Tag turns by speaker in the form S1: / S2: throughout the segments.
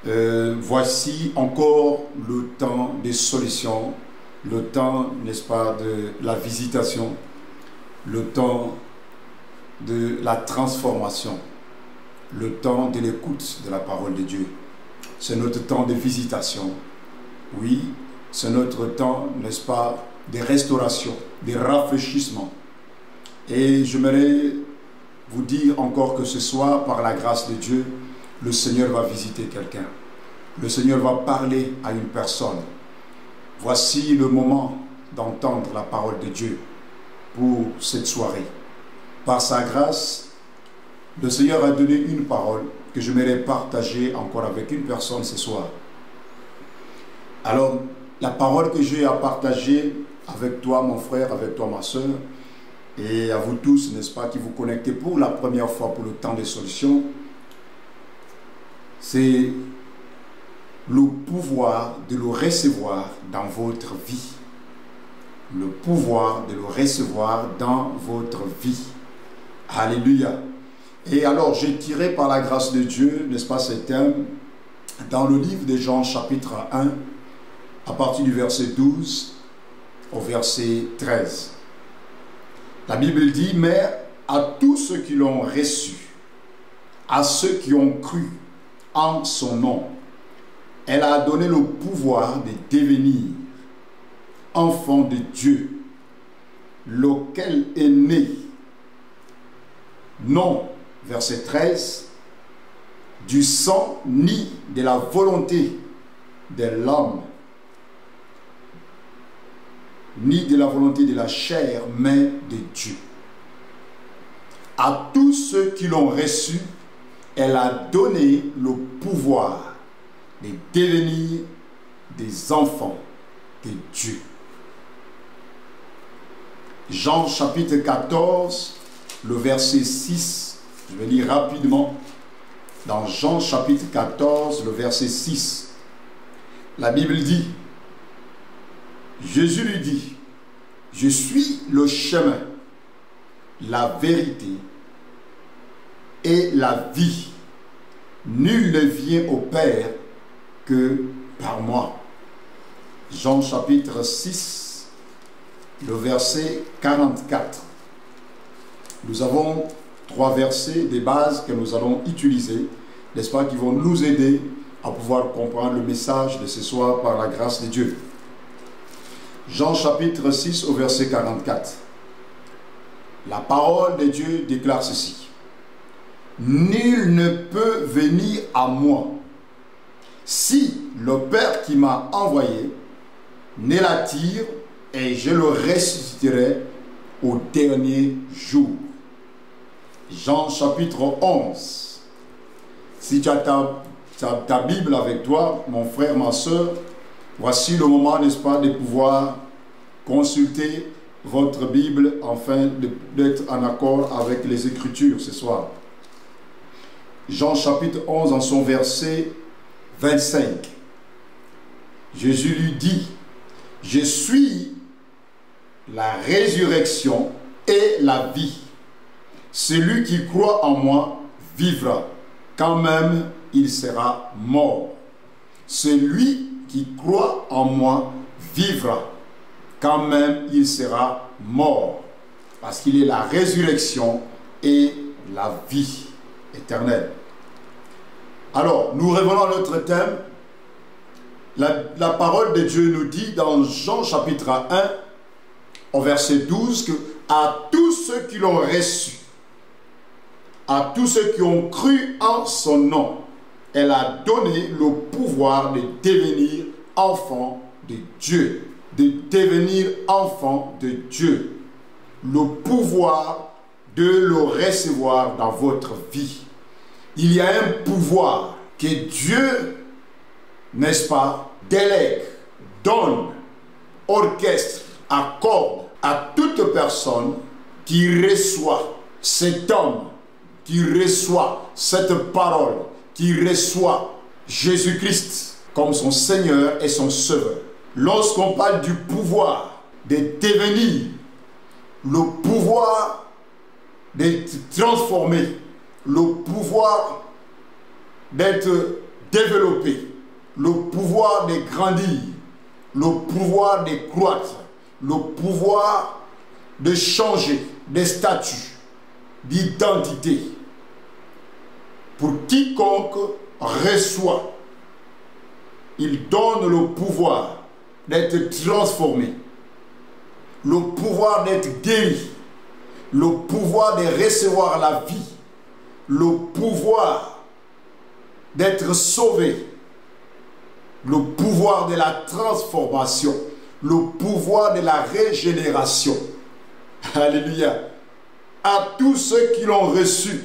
S1: Voici encore le temps des solutions, le temps, n'est-ce pas, de la visitation, le temps de la transformation, le temps de l'écoute de la parole de Dieu. C'est notre temps de visitation. Oui, c'est notre temps, n'est-ce pas, de restauration, de rafraîchissement. Et j'aimerais vous dire encore que ce soir, par la grâce de Dieu, le Seigneur va visiter quelqu'un. Le Seigneur va parler à une personne. Voici le moment d'entendre la parole de Dieu pour cette soirée. Par sa grâce, le Seigneur a donné une parole que j'aimerais partager encore avec une personne ce soir. Alors, la parole que j'ai à partager avec toi, mon frère, avec toi, ma soeur, et à vous tous, n'est-ce pas, qui vous connectez pour la première fois pour le temps des solutions, c'est le pouvoir de le recevoir dans votre vie. Le pouvoir de le recevoir dans votre vie. Alléluia. Et alors, j'ai tiré par la grâce de Dieu, n'est-ce pas, ce thème, dans le livre de Jean, chapitre 1, à partir du verset 12 au verset 13. La Bible dit, mais à tous ceux qui l'ont reçu, à ceux qui ont cru en son nom, elle a donné le pouvoir de devenir enfants de Dieu, lequel est né, non, verset 13, du sang ni de la volonté de l'homme, ni de la volonté de la chair, mais de Dieu. À tous ceux qui l'ont reçu, elle a donné le pouvoir de devenir des enfants de Dieu. Jean chapitre 14, le verset 6, je vais lire rapidement. Dans Jean chapitre 14, le verset 6, la Bible dit, Jésus lui dit, je suis le chemin, la vérité et la vie. Nul ne vient au Père que par moi. Jean chapitre 6, le verset 44. Nous avons 3 versets de base que nous allons utiliser, n'est-ce pas, qui vont nous aider à pouvoir comprendre le message de ce soir par la grâce de Dieu. Jean chapitre 6 au verset 44. La parole de Dieu déclare ceci. Nul ne peut venir à moi si le Père qui m'a envoyé ne l'attire, et je le ressusciterai au dernier jour. Jean chapitre 11. Si tu as ta Bible avec toi, mon frère, ma soeur, voici le moment, n'est-ce pas, de pouvoir consulter votre Bible afin d'être en accord avec les Écritures ce soir. Jean chapitre 11 en son verset 25. Jésus lui dit, je suis la résurrection et la vie. Celui qui croit en moi vivra, quand même il sera mort. Celui qui croit en moi vivra, quand même il sera mort. Parce qu'il est la résurrection et la vie éternelle. Alors, nous revenons à notre thème. La parole de Dieu nous dit dans Jean chapitre 1, au verset 12, que à tous ceux qui l'ont reçu, à tous ceux qui ont cru en son nom, elle a donné le pouvoir de devenir enfants de Dieu. De devenir enfants de Dieu. Le pouvoir de le recevoir dans votre vie. Il y a un pouvoir que Dieu, n'est-ce pas, délègue, donne, orchestre, accorde à toute personne qui reçoit cet homme, qui reçoit cette parole, qui reçoit Jésus-Christ comme son Seigneur et son Sauveur. Lorsqu'on parle du pouvoir de devenir, le pouvoir d'être transformé, le pouvoir d'être développer, le pouvoir de grandir, le pouvoir de croître, le pouvoir de changer de statut, d'identité. Pour quiconque reçoit, il donne le pouvoir d'être transformé, le pouvoir d'être guéri, le pouvoir de recevoir la vie, le pouvoir d'être sauvé, le pouvoir de la transformation, le pouvoir de la régénération. Alléluia. À tous ceux qui l'ont reçu,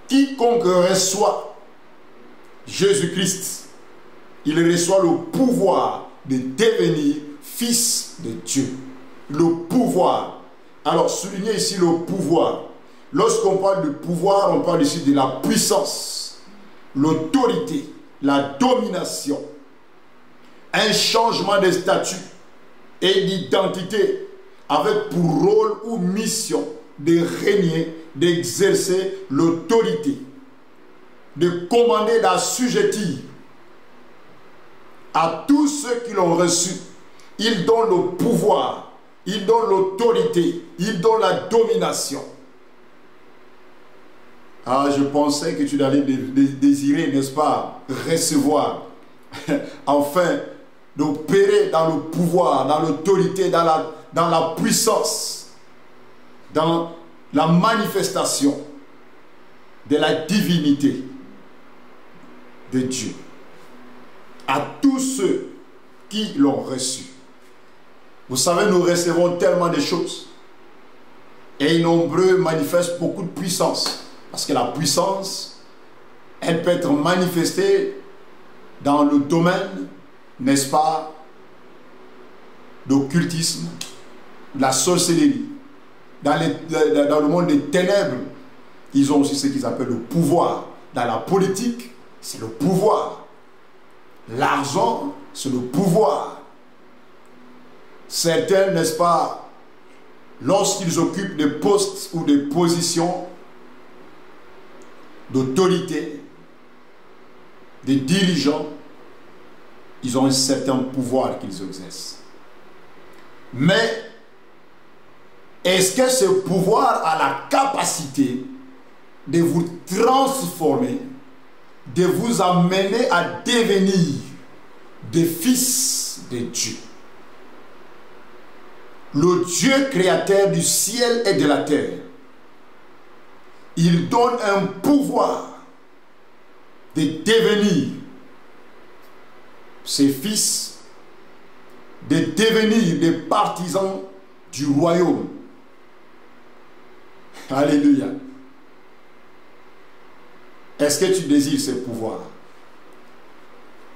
S1: quiconque reçoit Jésus-Christ, il reçoit le pouvoir de devenir fils de Dieu. Le pouvoir. Alors, soulignez ici le pouvoir. Lorsqu'on parle de pouvoir, on parle ici de la puissance, l'autorité, la domination, un changement de statut et d'identité avec pour rôle ou mission de régner, d'exercer l'autorité, de commander, d'assujettir à tous ceux qui l'ont reçu. Il donne le pouvoir, il donne l'autorité, il donne la domination. Ah, je pensais que tu allais désirer, n'est-ce pas, recevoir, enfin, d'opérer dans le pouvoir, dans l'autorité, dans la puissance, dans la manifestation de la divinité de Dieu. À tous ceux qui l'ont reçu. Vous savez, nous recevons tellement de choses. Et nombreux manifestent beaucoup de puissance. Parce que la puissance, elle peut être manifestée dans le domaine, n'est-ce pas, d'occultisme, de la sorcellerie. Dans le monde des ténèbres, ils ont aussi ce qu'ils appellent le pouvoir. Dans la politique, c'est le pouvoir. L'argent, c'est le pouvoir. Certains, n'est-ce pas, lorsqu'ils occupent des postes ou des positions d'autorité, des dirigeants, ils ont un certain pouvoir qu'ils exercent. Mais est-ce que ce pouvoir a la capacité de vous transformer, de vous amener à devenir des fils de Dieu? Le Dieu créateur du ciel et de la terre, il donne un pouvoir de devenir ses fils, de devenir des partisans du royaume. Alléluia. Est-ce que tu désires ce pouvoir?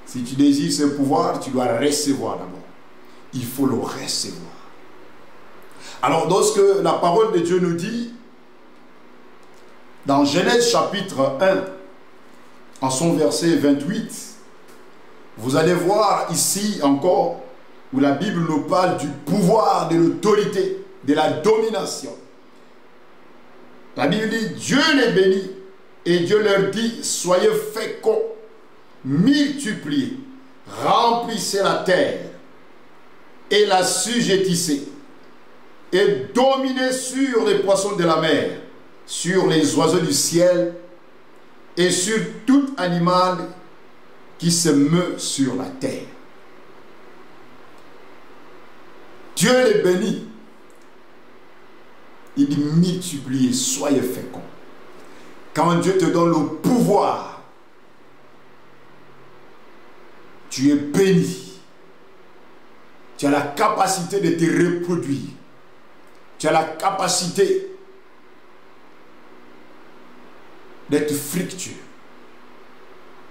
S1: Si tu désires ce pouvoir, tu dois recevoir d'abord. Il faut le recevoir. Alors, lorsque la parole de Dieu nous dit, dans Genèse chapitre 1, en son verset 28, vous allez voir ici encore où la Bible nous parle du pouvoir, de l'autorité, de la domination. La Bible dit, Dieu les bénit et Dieu leur dit, soyez féconds, multipliez, remplissez la terre et la sujettissez et dominez sur les poissons de la mer, sur les oiseaux du ciel et sur tout animal qui se meut sur la terre. Dieu les bénit. Il dit multipliez, soyez féconds. Quand Dieu te donne le pouvoir, tu es béni. Tu as la capacité de te reproduire. Tu as la capacité d'être fructueux.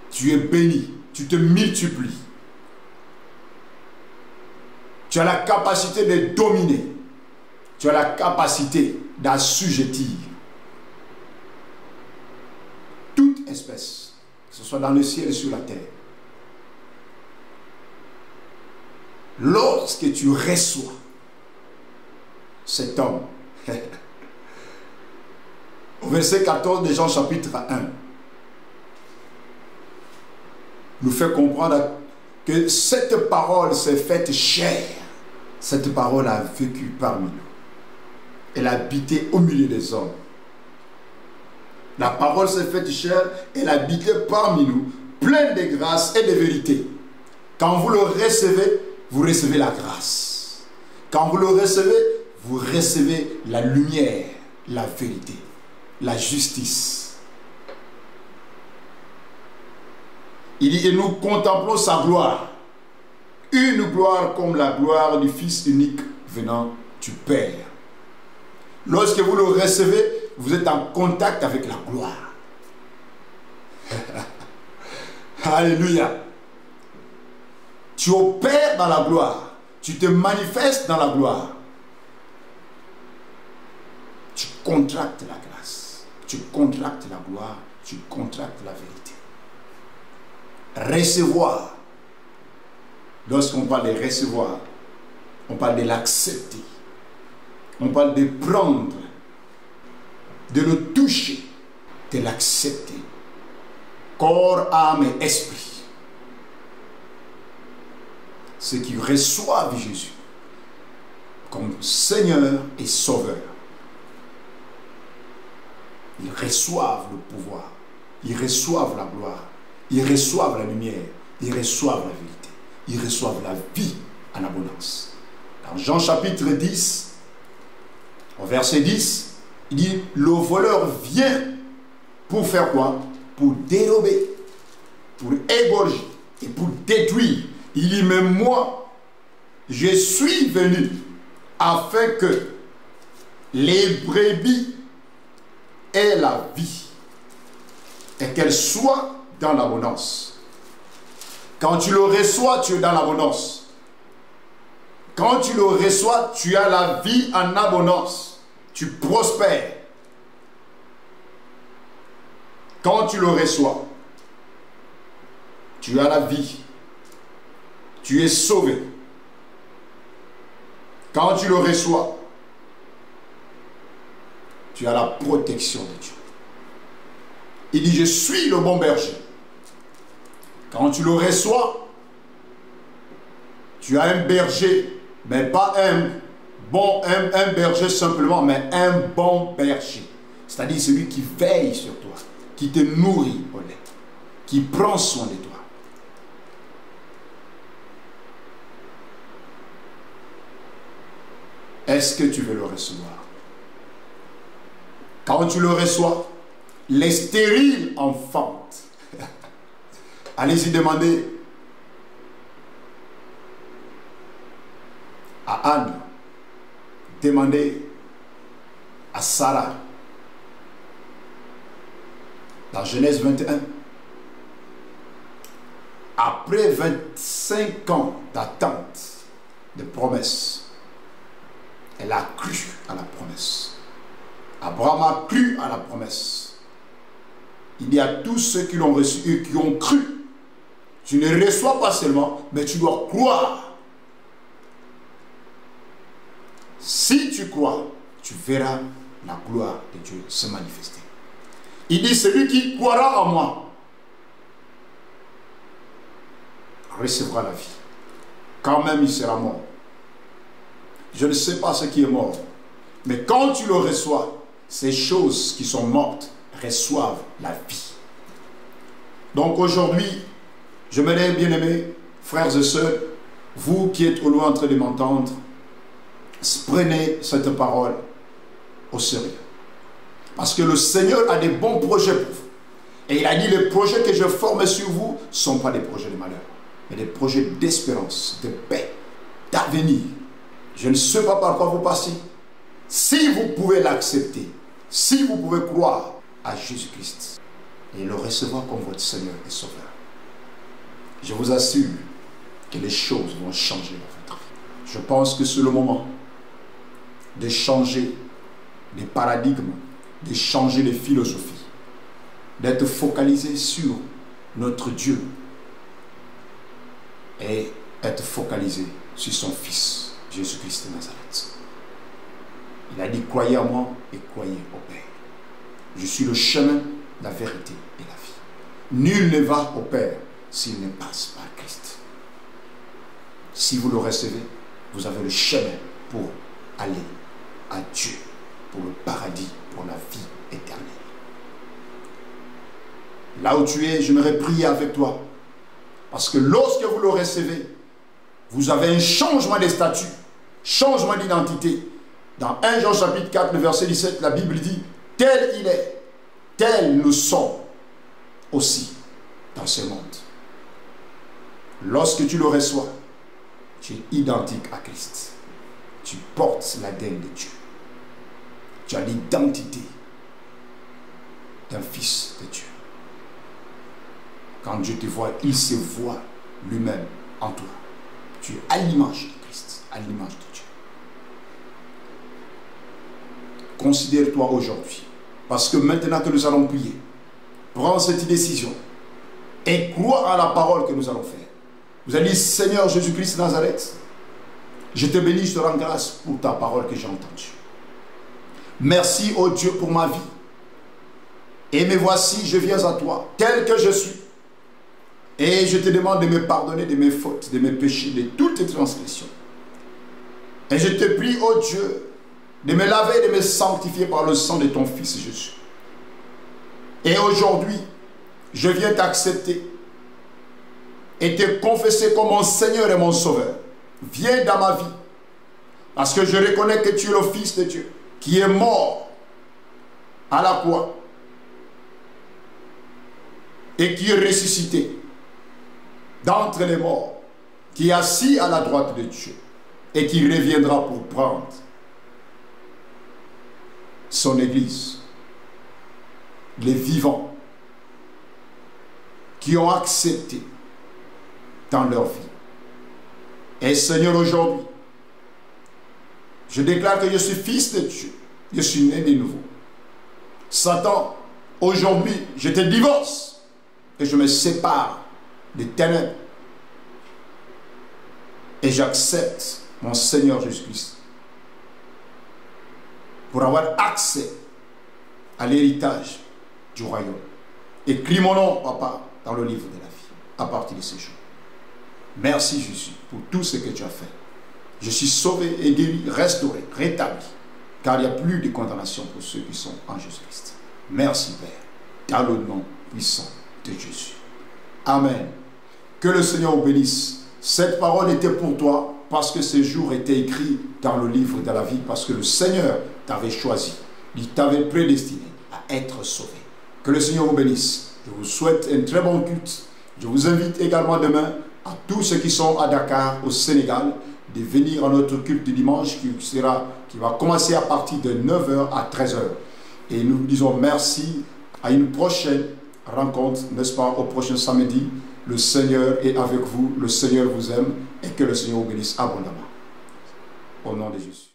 S1: Tu es béni. Tu te multiplies. Tu as la capacité de dominer. Tu as la capacité d'assujettir toute espèce, que ce soit dans le ciel et sur la terre. Lorsque tu reçois cet homme, au verset 14 de Jean chapitre 1, nous fait comprendre que cette parole s'est faite chair. Cette parole a vécu parmi nous. Elle a habité au milieu des hommes. La parole s'est faite chair, elle a habité parmi nous, pleine de grâce et de vérité. Quand vous le recevez, vous recevez la grâce. Quand vous le recevez, vous recevez la lumière, la vérité, la justice. Il dit, et nous contemplons sa gloire. Une gloire comme la gloire du Fils unique venant du Père. Lorsque vous le recevez, vous êtes en contact avec la gloire. Alléluia. Tu opères dans la gloire. Tu te manifestes dans la gloire. Tu contractes la grâce. Tu contractes la gloire. Tu contractes la vérité. Recevoir. Lorsqu'on parle de recevoir, on parle de l'accepter. On parle de prendre, de le toucher, de l'accepter. Corps, âme et esprit. Ceux qui reçoivent Jésus comme Seigneur et Sauveur, ils reçoivent le pouvoir, ils reçoivent la gloire, ils reçoivent la lumière, ils reçoivent la vérité, ils reçoivent la vie en abondance. Dans Jean chapitre 10, au verset 10, il dit, le voleur vient pour faire quoi? Pour dérober, pour égorger et pour détruire. Il dit, mais moi, je suis venu afin que les brebis aient la vie et qu'elles soient dans l'abondance. Quand tu le reçois, tu es dans l'abondance. Quand tu le reçois, tu as la vie en abondance. Tu prospères. Quand tu le reçois, tu as la vie. Tu es sauvé. Quand tu le reçois, tu as la protection de Dieu. Il dit, je suis le bon berger. Quand tu le reçois, tu as un berger, mais pas un berger simplement, mais un bon berger. C'est-à-dire celui qui veille sur toi, qui te nourrit au lait, qui prend soin de toi. Est-ce que tu veux le recevoir? Quand tu le reçois, les stériles enfantent. Allez-y demander à Anne, demandez à Sarah, dans Genèse 21, après 25 ans d'attente, de promesses, elle a cru à la promesse. Abraham a cru à la promesse. Il y a tous ceux qui l'ont reçu et qui ont cru. Tu ne reçois pas seulement, mais tu dois croire. Si tu crois, tu verras la gloire de Dieu se manifester. Il dit, celui qui croira en moi recevra la vie. Quand même il sera mort. Je ne sais pas ce qui est mort. Mais quand tu le reçois, ces choses qui sont mortes reçoivent la vie. Donc aujourd'hui, j'aimerais bien aimer, frères et sœurs, vous qui êtes au loin en train de m'entendre, prenez cette parole au sérieux. Parce que le Seigneur a des bons projets pour vous. Et il a dit, les projets que je forme sur vous ne sont pas des projets de malheur, mais des projets d'espérance, de paix, d'avenir. Je ne sais pas par quoi vous passez. Si vous pouvez l'accepter, si vous pouvez croire à Jésus-Christ et le recevoir comme votre Seigneur et Sauveur, je vous assure que les choses vont changer dans votre vie. Je pense que c'est le moment de changer les paradigmes, de changer les philosophies, d'être focalisé sur notre Dieu et être focalisé sur son Fils, Jésus-Christ de Nazareth. Il a dit, croyez en moi et croyez au Père. Je suis le chemin, la vérité et la vie. Nul ne va au Père s'il ne passe par Christ. Si vous le recevez, vous avez le chemin pour aller à Dieu, pour le paradis, pour la vie éternelle. Là où tu es, j'aimerais prier avec toi. Parce que lorsque vous le recevez, vous avez un changement de statut, changement d'identité. Dans 1 Jean chapitre 4, le verset 17, la Bible dit, tel il est, tel nous sommes aussi dans ce monde. Lorsque tu le reçois, tu es identique à Christ. Tu portes l'ADN de Dieu. Tu as l'identité d'un fils de Dieu. Quand Dieu te voit, il se voit lui-même en toi. Tu es à l'image de Christ, à l'image de Dieu. Considère-toi aujourd'hui, parce que maintenant que nous allons prier, prends cette décision et crois à la parole que nous allons faire. Vous allez dire, Seigneur Jésus-Christ de Nazareth, je te bénis, je te rends grâce pour ta parole que j'ai entendue. Merci, ô Dieu, pour ma vie. Et me voici, je viens à toi, tel que je suis. Et je te demande de me pardonner de mes fautes, de mes péchés, de toutes tes transgressions. Et je te prie, ô Dieu, de me laver, de me sanctifier par le sang de ton Fils Jésus. Et aujourd'hui, je viens t'accepter et te confesser comme mon Seigneur et mon Sauveur. Viens dans ma vie, parce que je reconnais que tu es le Fils de Dieu, qui est mort à la croix et qui est ressuscité d'entre les morts, qui est assis à la droite de Dieu et qui reviendra pour prendre son Église, les vivants qui ont accepté dans leur vie. Et Seigneur, aujourd'hui, je déclare que je suis fils de Dieu, je suis né de nouveau. Satan, aujourd'hui, je te divorce et je me sépare des ténèbres et j'accepte mon Seigneur Jésus-Christ pour avoir accès à l'héritage du royaume. Écris mon nom, Papa, dans le livre de la vie à partir de ce jour. Merci Jésus pour tout ce que tu as fait. Je suis sauvé et guéri, restauré, rétabli, car il n'y a plus de condamnation pour ceux qui sont en Jésus-Christ. Merci Père, dans le nom puissant de Jésus. Amen. Que le Seigneur vous bénisse. Cette parole était pour toi parce que ce jour était écrit dans le livre de la vie, parce que le Seigneur t'avait choisi, il t'avait prédestiné à être sauvé. Que le Seigneur vous bénisse. Je vous souhaite un très bon culte. Je vous invite également demain à tous ceux qui sont à Dakar, au Sénégal, de venir à notre culte du dimanche qui va commencer à partir de 9 h à 13 h. Et nous disons merci à une prochaine rencontre, n'est-ce pas, au prochain samedi. Le Seigneur est avec vous, le Seigneur vous aime et que le Seigneur vous bénisse abondamment. Au nom de Jésus.